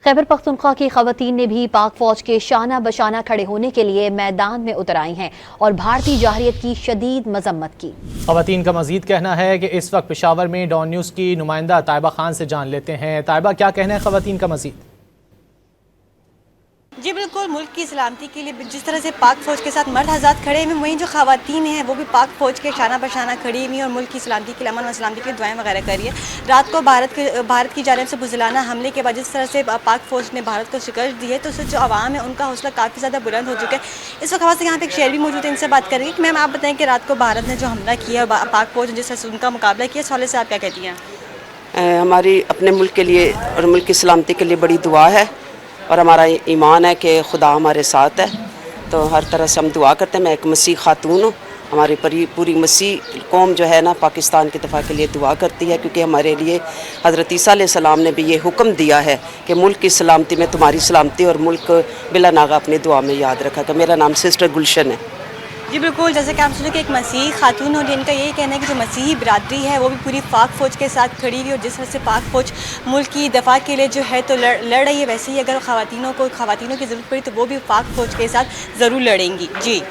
खैबर पख्तूनख्वा की खवातीन ने भी पाक फौज के शाना बशाना खड़े होने के लिए मैदान में उतर आई हैं और भारतीय जाहिरियत की शदीद मजम्मत की। खवातीन का मजीद कहना है कि इस वक्त पेशावर में डॉन न्यूज़ की नुमाइंदा ताइबा खान से जान लेते हैं। ताइबा, क्या कहना है खवातीन का मजीद? जी बिल्कुल, मुल्क की सलामती के लिए जिस तरह से पाक फ़ौज के साथ मर्द हज़रात खड़े हैं, वहीं जो ख़वातीन हैं वो भी पाक फ़ौज के शाना बशाना खड़ी हुई हैं और मुल्क की सलामती के लिए, अमन व सलामती के लिए दुआएं वगैरह कर रही है। रात को भारत की जानिब से बुज़दिलाना हमले के बाद जिस तरह से पाक फ़ौज ने भारत को शिकस्त दी है, तो उससे जो आवाम है उनका हौसला काफ़ी ज़्यादा बुलंद हो चुका है। इस वक्त हमारे साथ यहाँ पे एक शेर भी मौजूद है, इनसे बात करेंगे कि मैम आप बताएं कि रात को भारत ने जो हमला किया और पाक फ़ौज ने जिस तरह से उनका मुकाबला किया, इस हवाले से आप क्या कहती हैं? हमारी अपने मुल्क के लिए और मुल्क की सलामती के लिए बड़ी दुआ है और हमारा ईमान है कि खुदा हमारे साथ है, तो हर तरह से हम दुआ करते हैं। मैं एक मसीह खातून हूँ, हमारी पूरी मसीह कौम जो है ना पाकिस्तान के दफ़ा के लिए दुआ करती है, क्योंकि हमारे लिए हज़रत ईसा अलैहिस्सलाम ने भी ये हुक्म दिया है कि मुल्क की सलामती में तुम्हारी सलामती, और मुल्क बिला नागा अपनी दुआ में याद रखा। कि मेरा नाम सिस्टर गुलशन है। जी बिल्कुल, जैसे कि आप सुने कि एक मसीही खातून और इनका यही कहना है कि जो मसीही बिरादरी है वो भी पूरी पाक फ़ौज के साथ खड़ी हुई, और जिस तरह से पाक फ़ौज मुल्क की दफ़ा के लिए जो है तो लड़ रही है, वैसे ही अगर ख़वातीनों की ज़रूरत पड़ी तो वो भी पाक फ़ौज के साथ ज़रूर लड़ेंगी। जी।